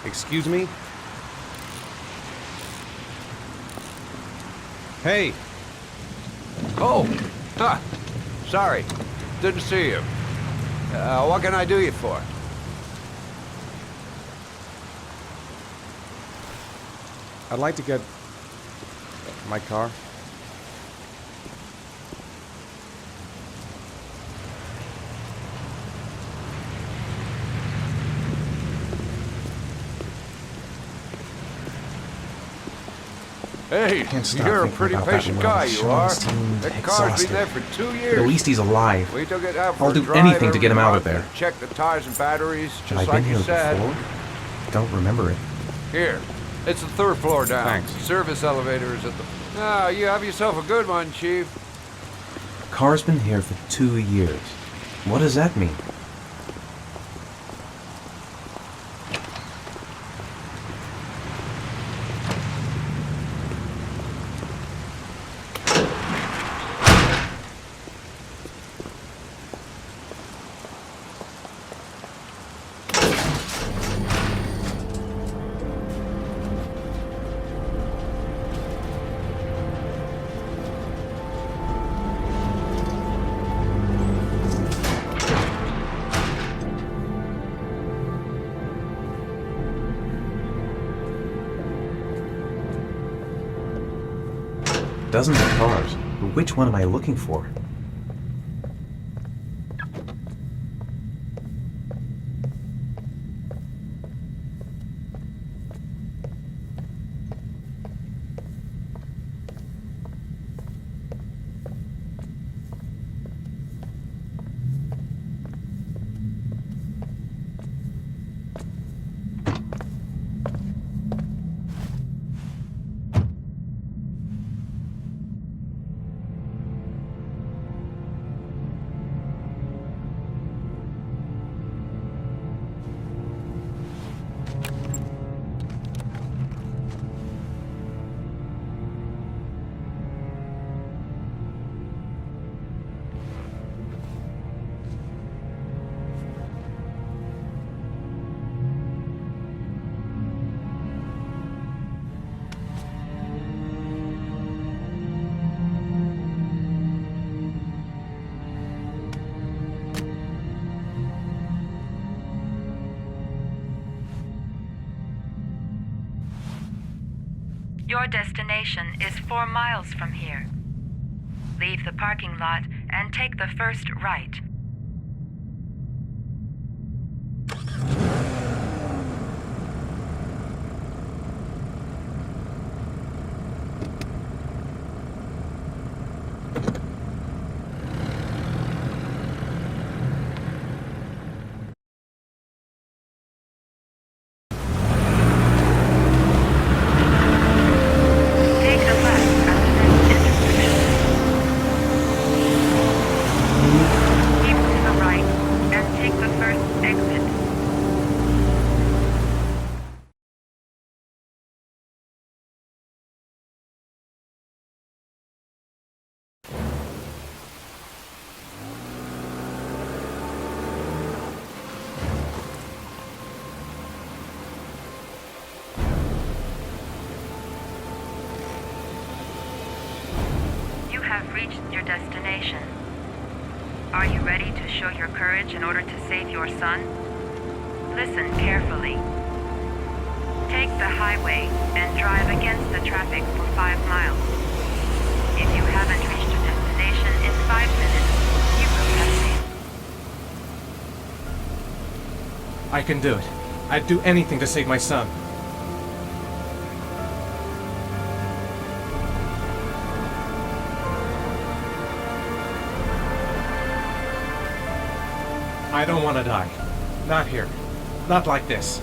Excuse me? Hey! Oh! Huh. Sorry. Didn't see you. What can I do you for? I'd like to get my car. Hey, Can't stop you're a thinking pretty about that patient little guy, you are. Sean's team. That car's Exhausted. been there for 2 But years. at least he's alive. We took it out for I'll a do drive anything to get him every out of month there. and check the tires and batteries, Have just I like been you here said. before? Don't remember it. Here, it's the 3rd floor down. Thanks. Service elevator is at the... Ah, you have yourself a good one, Chief. Car's been here for 2 years. What does that mean? Dozens of cars, but which one am I looking for? Your destination is 4 miles from here. Leave the parking lot and take the first right. Take the left at the next intersection. Keep to the right and take the first exit. You have reached your destination. Are you ready to show your courage in order to save your son? Listen carefully. Take the highway and drive against the traffic for 5 miles. If you haven't reached your destination in 5 minutes, you will have failed. I can do it. I'd do anything to save my son. I don't want to die. Not here. Not like this.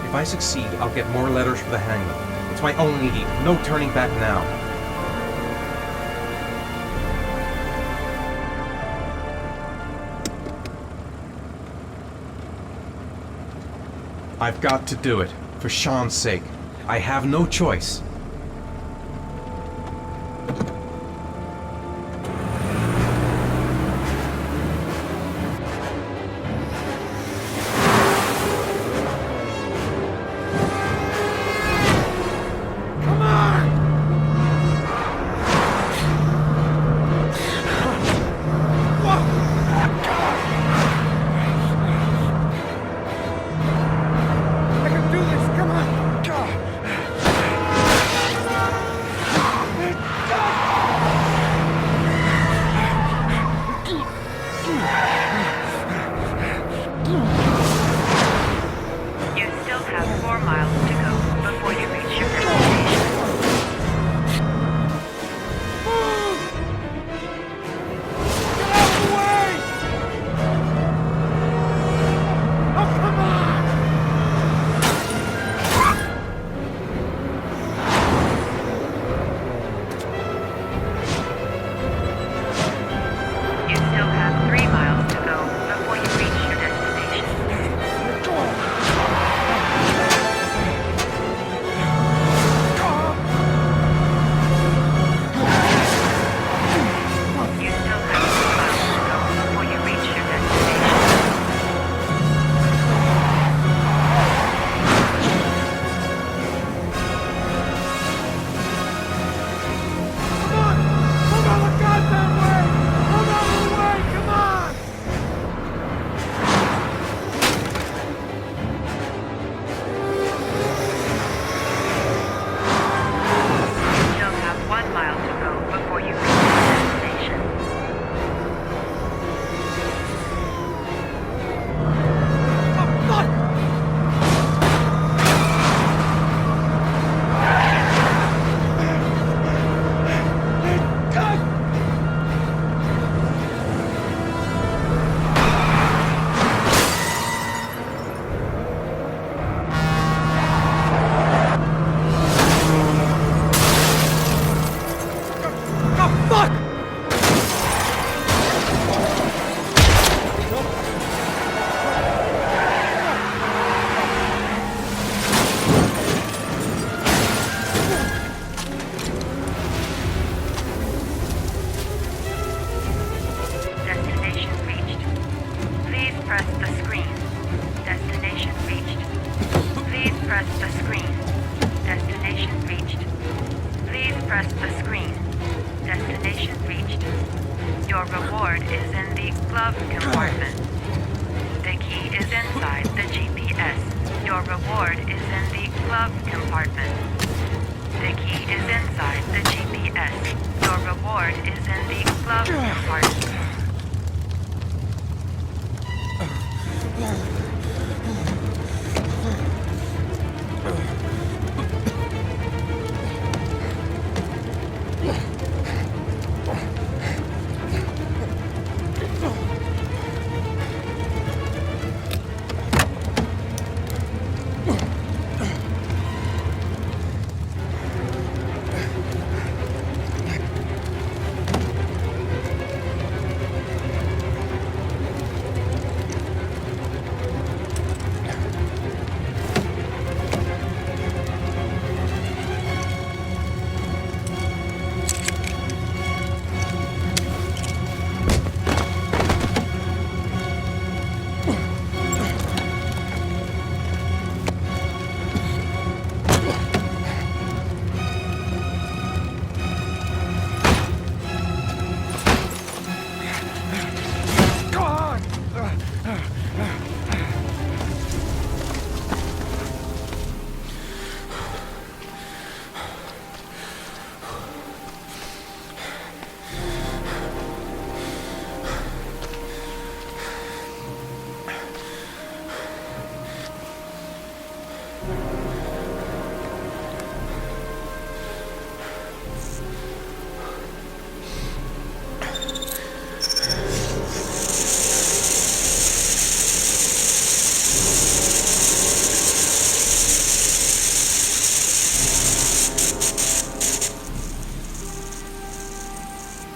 If I succeed, I'll get more letters for the hangman. It's my only need. No turning back now. I've got to do it. For Sean's sake. I have no choice. You still have 4 miles to go before you reach your destination. You still have 3 miles to go before you reach your destination. You still have 2 miles to go before you reach your destination. You still have 1 mile to go before you reach your destination. Destination reached. Please press the screen. Destination reached. Please press the screen. Destination reached. Please press the screen. Destination reached. Your reward is in the glove compartment. The key is inside the GPS. Your reward is in the glove compartment. The key is inside the GPS. Your reward is in the glove compartment.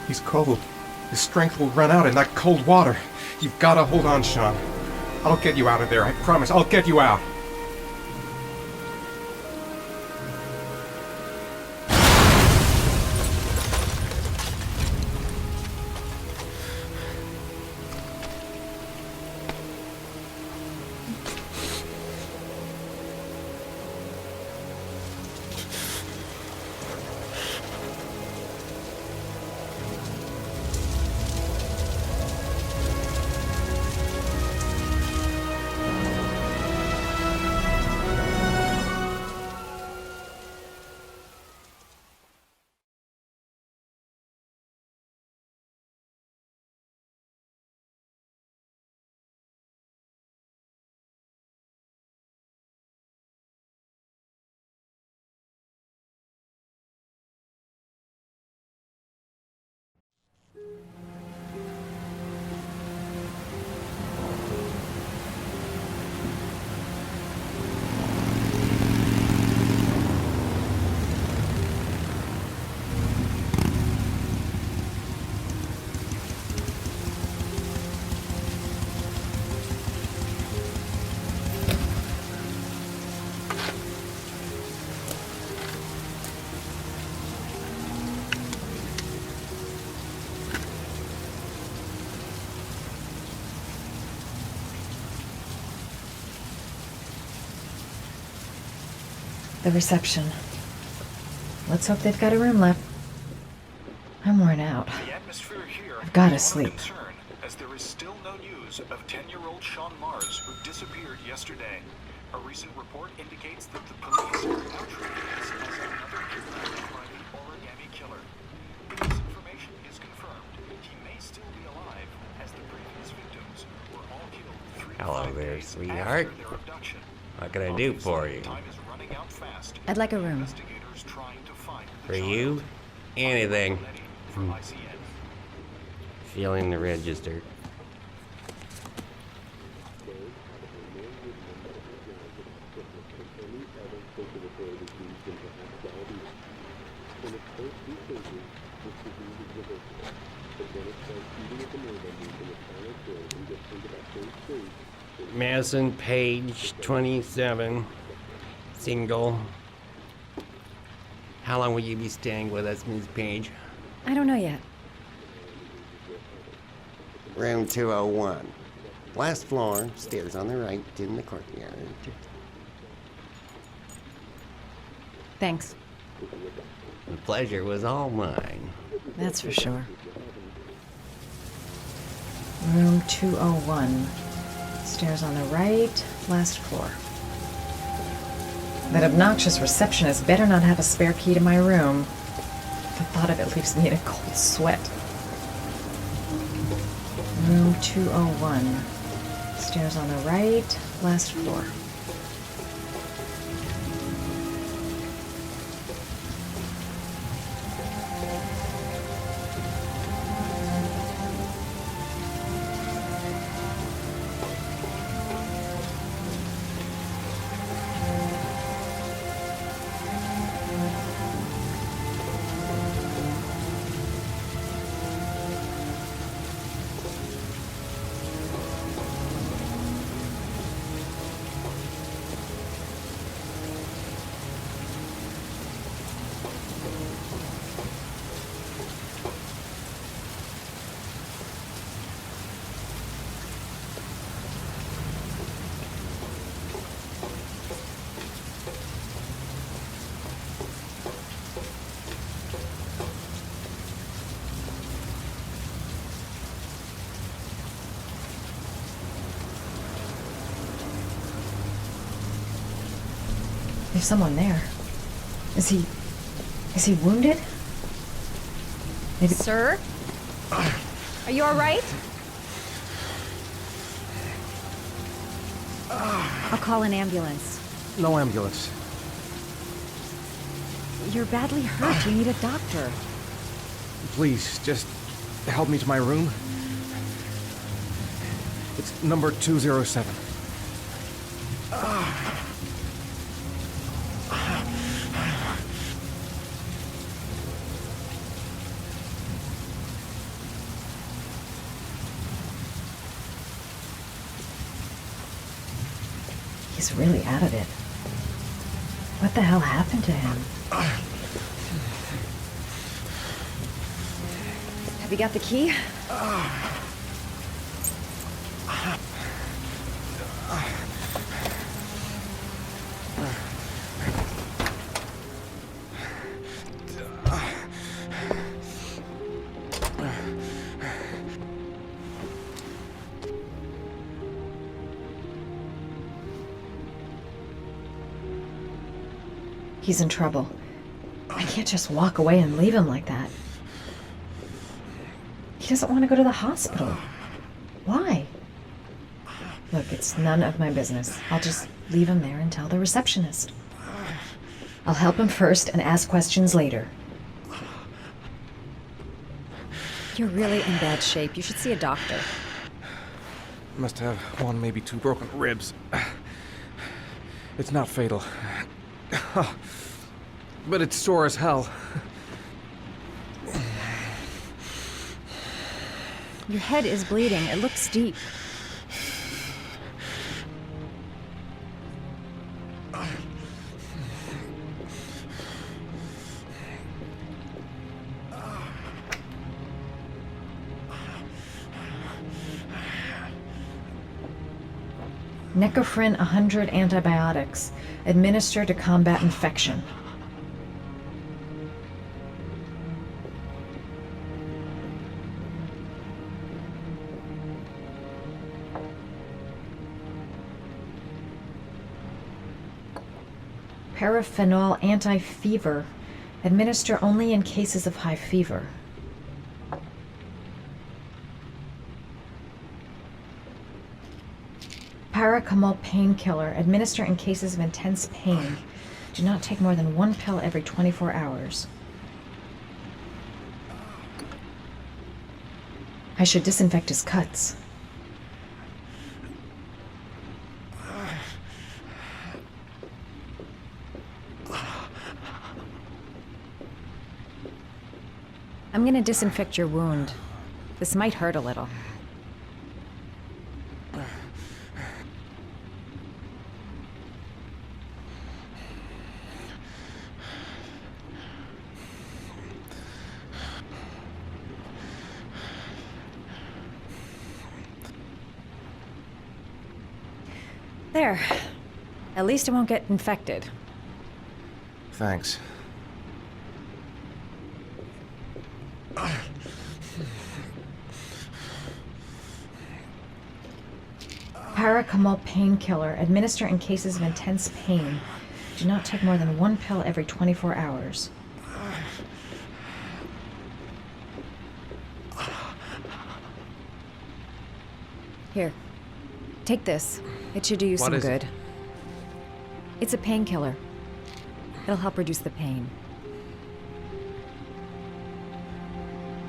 He's cold. His strength will run out in that cold water. You've got to hold on, Sean. I'll get you out of there. I promise. I'll get you out. The reception. Let's hope they've got a room left. I'm worn out. The atmosphere here I've gotta is one of sleep. concern, as there is still no news of 10-year-old Sean Mars, who disappeared yesterday. A recent report indicates that the police are now treating this as another kidnapping by the origami killer. If this information is confirmed, he may still be alive, as the previous victims were all killed 3 to Hello 5 there, days sweetheart. after their abduction. What can I do for you? Time is running out fast. I'd like a room. Investigators trying to find the For you? Anything. from ICN. Feeling the register. Madison Page, 27, single. How long will you be staying with us, Ms. Page? I don't know yet. Room 201. Last floor, stairs on the right, in the courtyard. Thanks. The pleasure was all mine. That's for sure. Room 201. Stairs on the right, last floor. That obnoxious receptionist better not have a spare key to my room. The thought of it leaves me in a cold sweat. Room 201. Stairs on the right, last floor. There's someone there. Is he wounded? Maybe. Sir? Are you all right? I'll call an ambulance. No ambulance. You're badly hurt. You need a doctor. Please, just help me to my room. It's number 207. He's really out of it. What the hell happened to him? Have you got the key? He's in trouble. I can't just walk away and leave him like that. He doesn't want to go to the hospital. Why? Look, it's none of my business. I'll just leave him there and tell the receptionist. I'll help him first and ask questions later. You're really in bad shape. You should see a doctor. Must have one, maybe two broken ribs. It's not fatal. But it's sore as hell. Your head is bleeding. It looks deep. Necophren 100 antibiotics. Administer to combat infection. Paraphenol anti-fever. Administer only in cases of high fever. Paracetamol painkiller. Administer in cases of intense pain. Do not take more than 1 pill every 24 hours. I should disinfect his cuts. I'm gonna disinfect your wound. This might hurt a little. There. At least it won't get infected. Thanks. Paracetamol painkiller. Administer in cases of intense pain. Do not take more than 1 pill every 24 hours. Here. Take this. It should do you some is good. it? It's a painkiller. It'll help reduce the pain.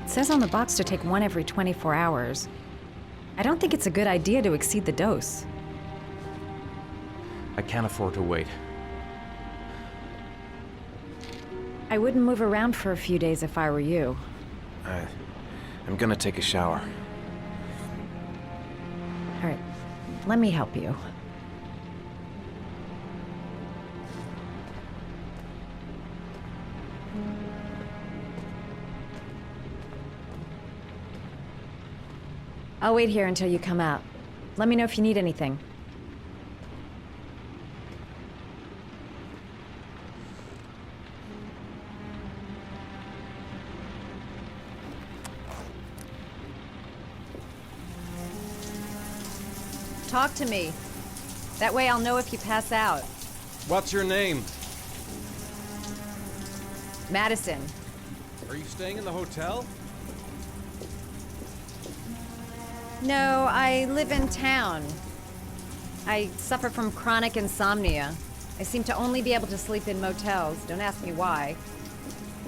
It says on the box to take 1 every 24 hours. I don't think it's a good idea to exceed the dose. I can't afford to wait. I wouldn't move around for a few days if I were you. I'm gonna take a shower. All right, let me help you. I'll wait here until you come out. Let me know if you need anything. Talk to me. That way I'll know if you pass out. What's your name? Madison. Are you staying in the hotel? No, I live in town. I suffer from chronic insomnia. I seem to only be able to sleep in motels. Don't ask me why.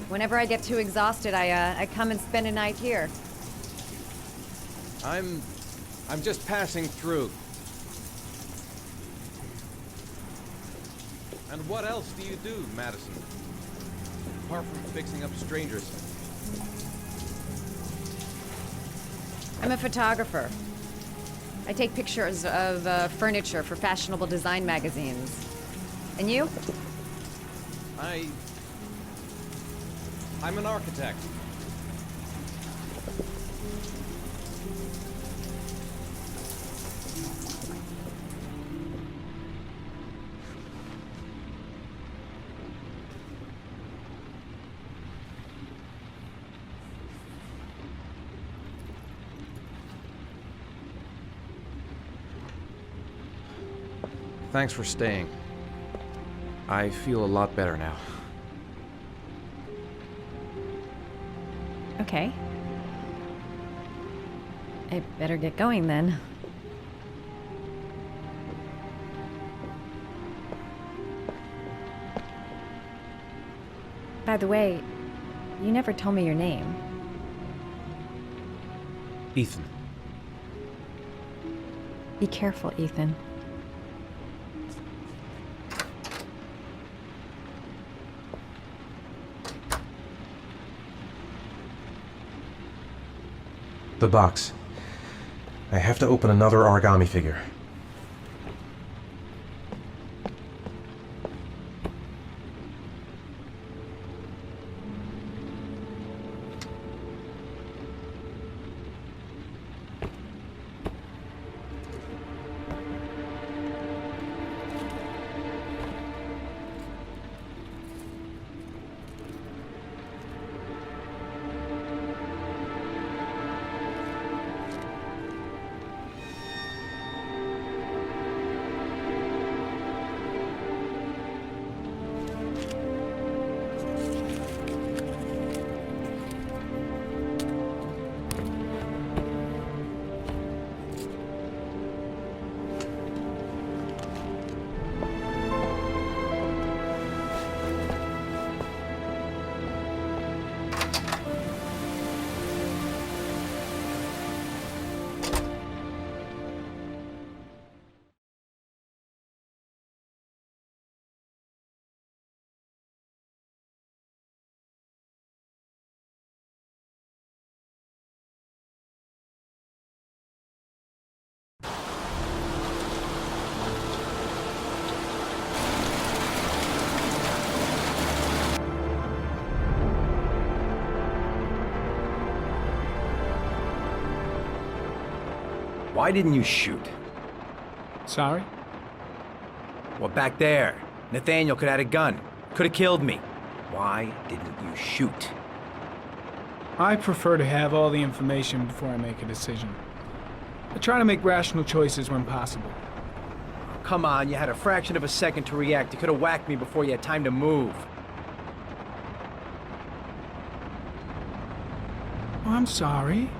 Whenever I get too exhausted, I come and spend a night here. I'm just passing through. And what else do you do, Madison? Apart from fixing up strangers. I'm a photographer. I take pictures of furniture for fashionable design magazines. And you? I'm an architect. Thanks for staying. I feel a lot better now. Okay. I better get going then. By the way, you never told me your name. Ethan. Be careful, Ethan. The box. I have to open another origami figure. Why didn't you shoot? Sorry? Well, back there. Nathaniel could have had a gun. Could have killed me. Why didn't you shoot? I prefer to have all the information before I make a decision. I try to make rational choices when possible. Come on, you had a fraction of a second to react. You could have whacked me before you had time to move. Oh, I'm sorry.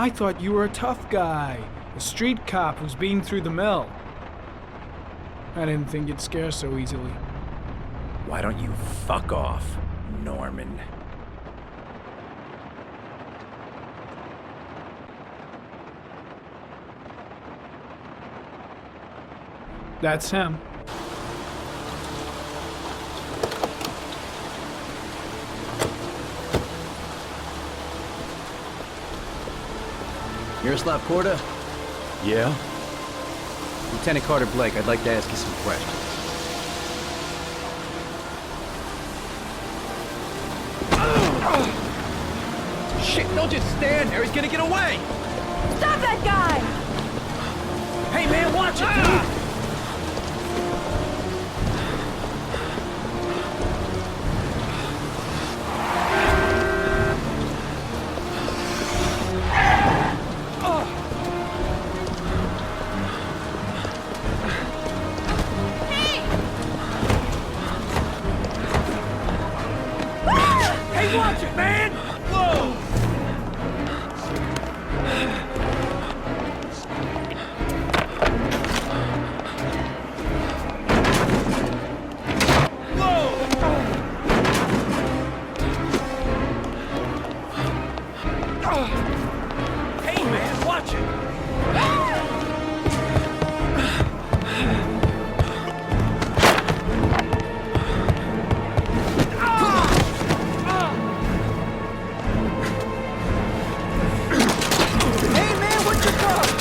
I thought you were a tough guy. A street cop who's been through the mill. I didn't think you'd scare so easily. Why don't you fuck off, Norman? That's him. Miroslav Korda? Yeah? Lieutenant Carter Blake, I'd like to ask you some questions. Shit, don't just stand there, he's gonna get away! Stop that guy! Hey man, watch it, dude! Hey, watch it, man! Whoa! Hey, man, watch it! Hey, man, what's your problem?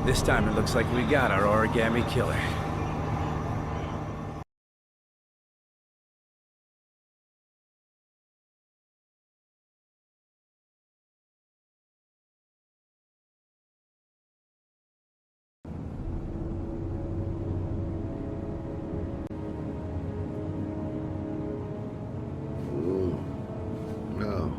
This time it looks like we got our origami killer. No.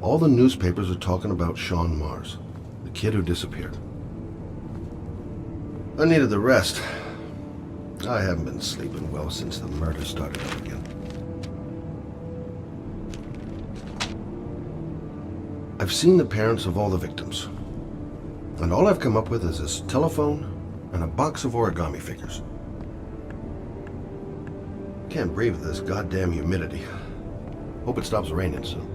All the newspapers are talking about Sean Mars, the kid who disappeared. I needed the rest. I haven't been sleeping well since the murder started up again. I've seen the parents of all the victims, and all I've come up with is this telephone and a box of origami figures. Can't breathe with this goddamn humidity. Hope it stops raining soon.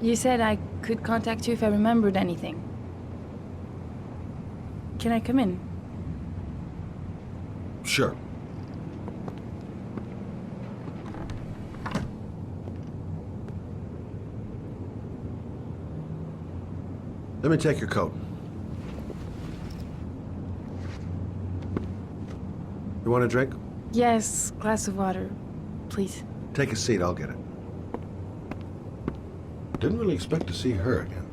You said I could contact you if I remembered anything. Can I come in? Sure. Let me take your coat. You want a drink? Yes, glass of water, please. Take a seat, I'll get it. Didn't really expect to see her again.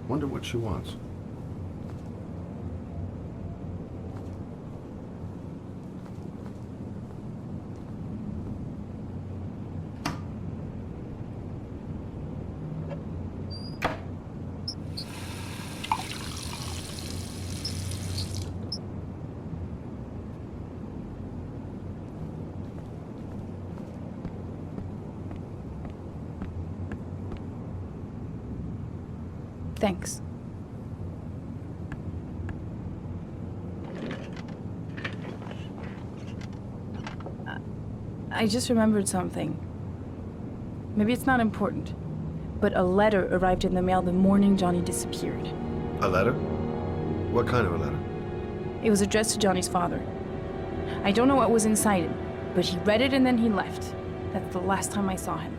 Wonder what she wants. Thanks. I just remembered something. Maybe it's not important, but a letter arrived in the mail the morning Johnny disappeared. A letter? What kind of a letter? It was addressed to Johnny's father. I don't know what was inside it, but he read it and then he left. That's the last time I saw him.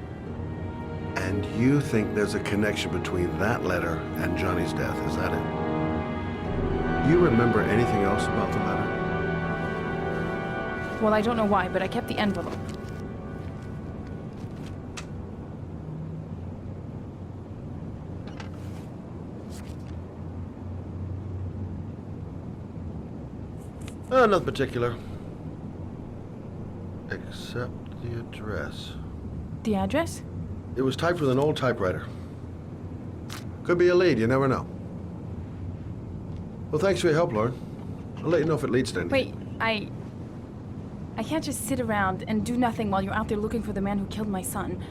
And you think there's a connection between that letter and Johnny's death, is that it? Do you remember anything else about the letter? Well, I don't know why, but I kept the envelope. Nothing particular. Except the address. The address? It was typed with an old typewriter. Could be a lead, you never know. Well, thanks for your help, Lauren. I'll let you know if it leads to anything. Wait, I can't just sit around and do nothing while you're out there looking for the man who killed my son.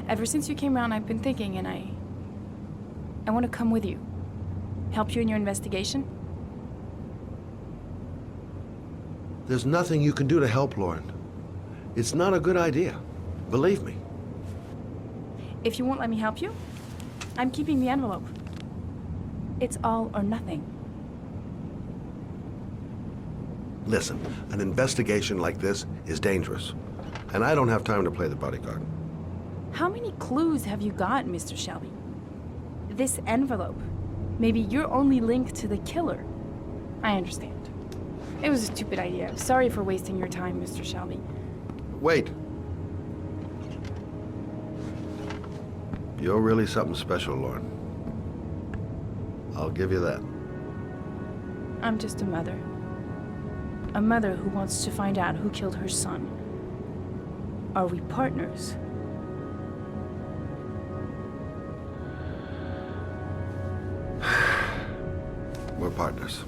Ever since you came around, I've been thinking, and I want to come with you. Help you in your investigation? There's nothing you can do to help, Lauren. It's not a good idea. Believe me. If you won't let me help you, I'm keeping the envelope. It's all or nothing. Listen, an investigation like this is dangerous, and I don't have time to play the bodyguard. How many clues have you got, Mr. Shelby? This envelope. Maybe your only link to the killer. I understand. It was a stupid idea. Sorry for wasting your time, Mr. Shelby. Wait. You're really something special, Lauren. I'll give you that. I'm just a mother. A mother who wants to find out who killed her son. Are we partners? We're partners.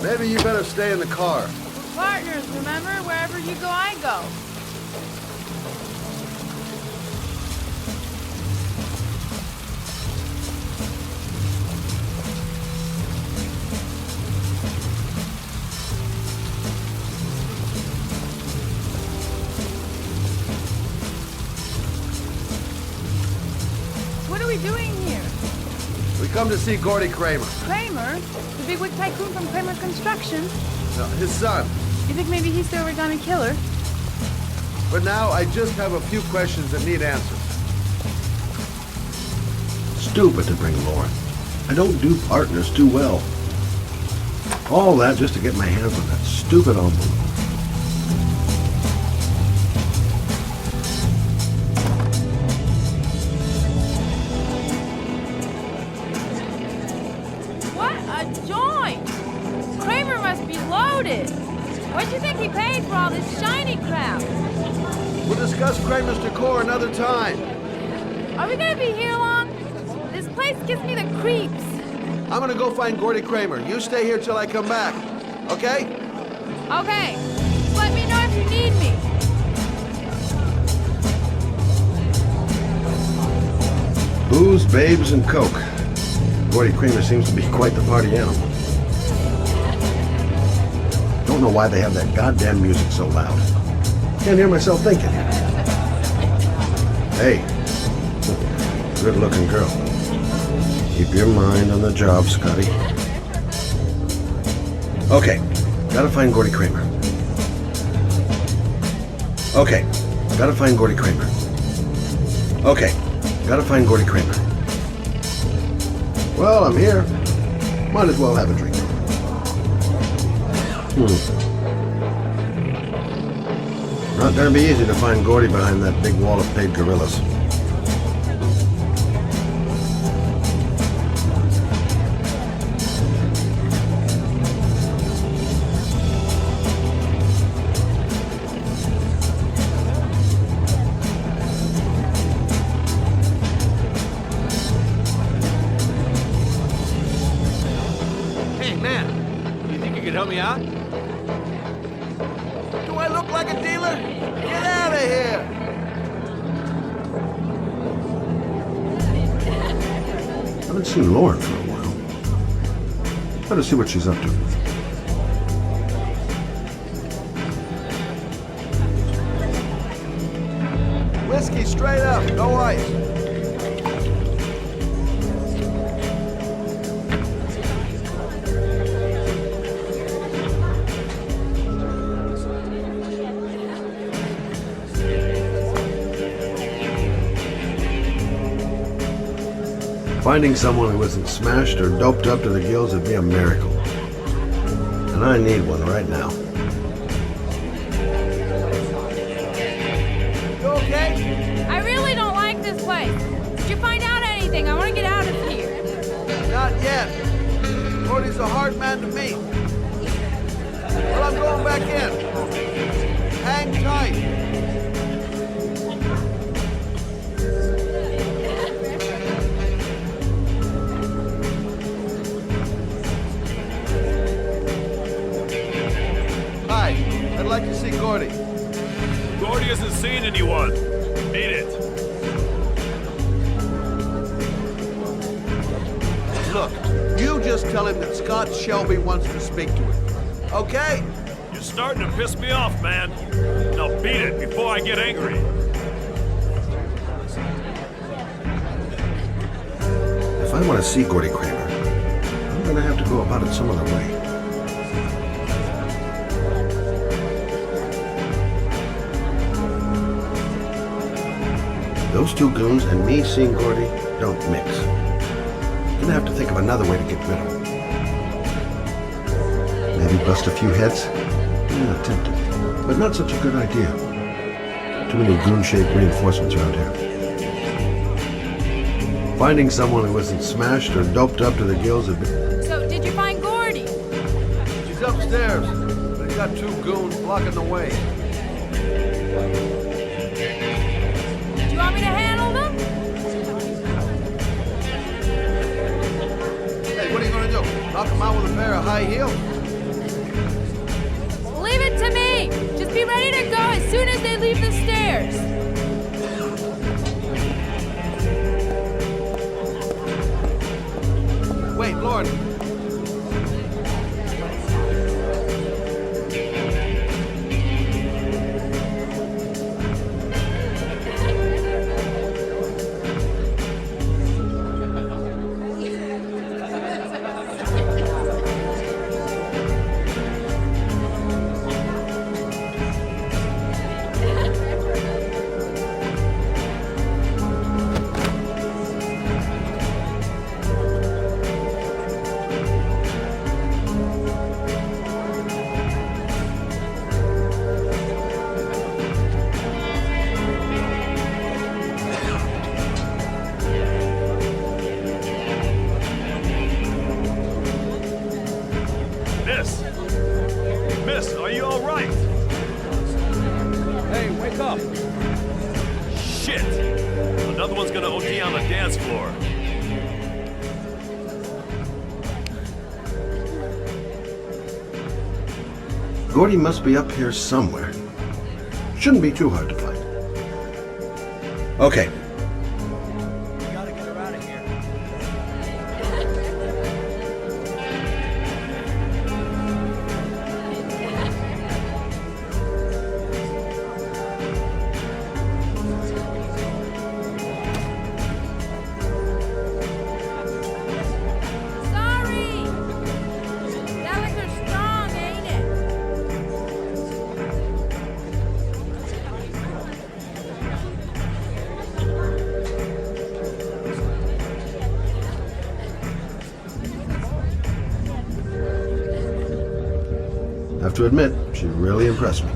Maybe you better stay in the car. We're partners, remember? Wherever you go, I go. What are we doing here? We come to see Gordy Kramer. Kramer? The bigwig tycoon from Kramer Construction? No, his son. You think maybe he's the origami killer? For now, I just have a few questions that need answers. Stupid to bring Lauren. I don't do partners too well. All that just to get my hands on that stupid envelope. What a joint! Kramer must be loaded. What do you think he paid for all this shiny crap? We'll discuss Kramer's decor another time. Are we gonna be here long? This place gives me the creeps. I'm gonna go find Gordy Kramer. You stay here till I come back. Okay? Okay. Just let me know if you need me. Booze, babes, and coke. Gordy Kramer seems to be quite the party animal. Don't know why they have that goddamn music so loud. Can't hear myself thinking. Hey, good-looking girl. Keep your mind on the job, Scotty. Okay, gotta find Gordy Kramer. Okay, gotta find Gordy Kramer. Okay, gotta find Gordy Kramer. Well, I'm here. Might as well have a drink. Not gonna be easy to find Gordy behind that big wall of paid gorillas. Hey, man. You think you could help me out? Do I look like a dealer? Get out of here! Haven't seen Lauren for a while. Better see what she's up to. Whiskey straight up, no ice. Finding someone who isn't smashed or doped up to the gills would be a miracle. And I need one right now. You okay? I really don't like this place. Did you find out anything? I want to get out of here. Not yet. Gordy's a hard man to meet. Well, I'm going back in. Hang tight. Hi, I'd like to see Gordy. Gordy hasn't seen anyone. Beat it. Look, you just tell him that Scott Shelby wants to speak to him. Okay? You're starting to piss me off, man. Now beat it before I get angry. If I want to see Gordy Kramer, I'm gonna have to go about it some other way. Those two goons and me seeing Gordy don't mix. Gonna have to think of another way to get rid of him. Maybe bust a few heads? Yeah, tempting. But not such a good idea. Too many goon-shaped reinforcements around here. Finding someone who isn't smashed or doped up to the gills would be... So, did you find Gordy? She's upstairs. They've got two goons blocking the way. Do you want me to handle them? Hey, what are you gonna do? Knock him out with a pair of high heels? stairs! Wait, Lord. Miss, are you all right? Hey, wake up! Shit! Another one's gonna OD on the dance floor. Gordy must be up here somewhere. Shouldn't be too hard to find. Okay. We gotta get her out of here. Sorry! That liquor's strong, ain't it? Have to admit, she really impressed me.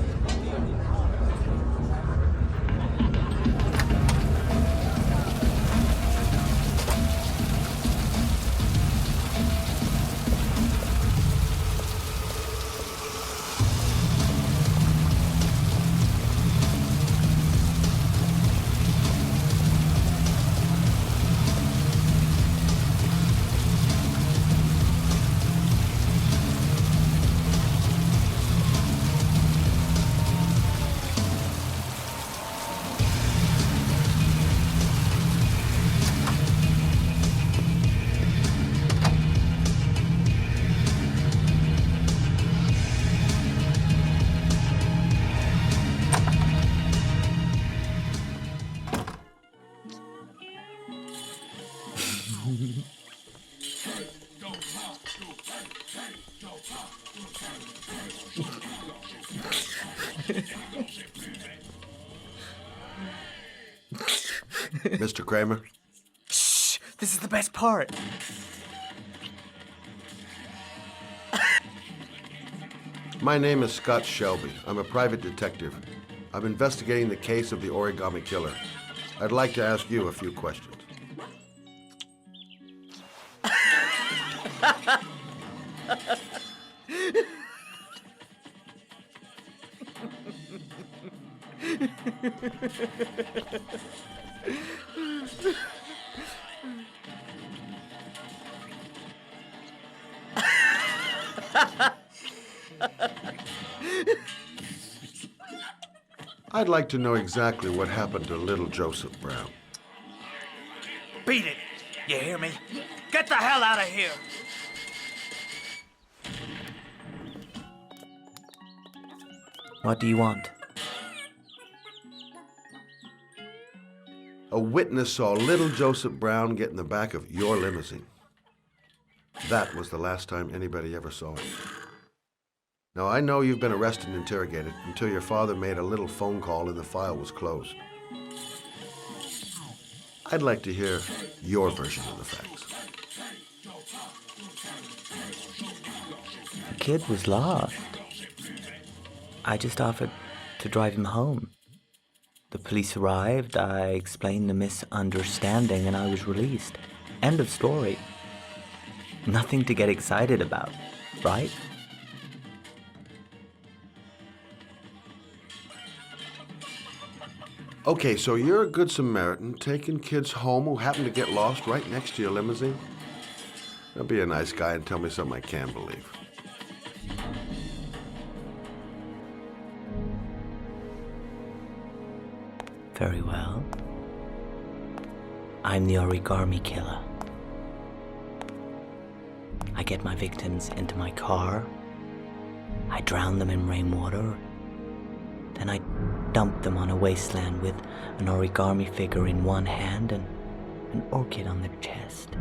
Mr. Kramer? Shh! This is the best part. My name is Scott Shelby. I'm a private detective. I'm investigating the case of the origami killer. I'd like to ask you a few questions. I'd like to know exactly what happened to little Joseph Brown. Beat it! You hear me? Get the hell out of here! What do you want? A witness saw little Joseph Brown get in the back of your limousine. That was the last time anybody ever saw it. Now, I know you've been arrested and interrogated until your father made a little phone call and the file was closed. I'd like to hear your version of the facts. The kid was lost. I just offered to drive him home. The police arrived, I explained the misunderstanding, and I was released. End of story. Nothing to get excited about, right? Okay, so you're a good Samaritan taking kids home who happen to get lost right next to your limousine? Now be a nice guy and tell me something I can believe. Very well. I'm the origami killer. I get my victims into my car. I drown them in rainwater. Then I dump them on a wasteland with an origami figure in one hand and an orchid on their chest.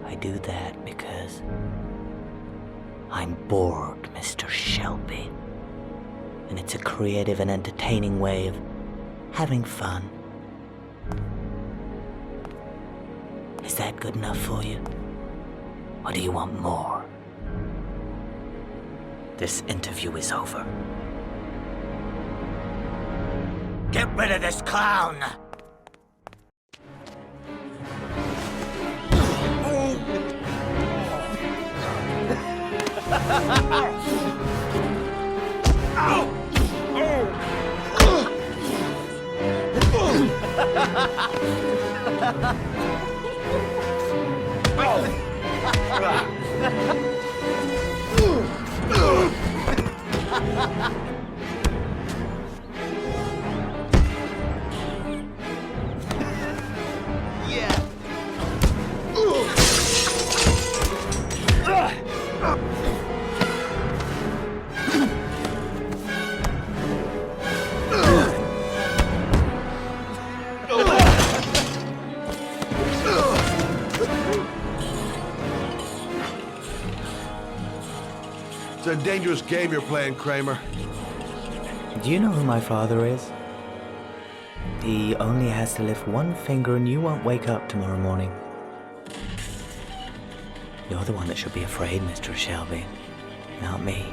I do that because I'm bored, Mr. Shelby. And it's a creative and entertaining way of having fun. Is that good enough for you? Or do you want more? This interview is over. Get rid of this clown! It's a dangerous game you're playing, Kramer. Do you know who my father is? He only has to lift one finger and you won't wake up tomorrow morning. You're the one that should be afraid, Mr. Shelby, not me.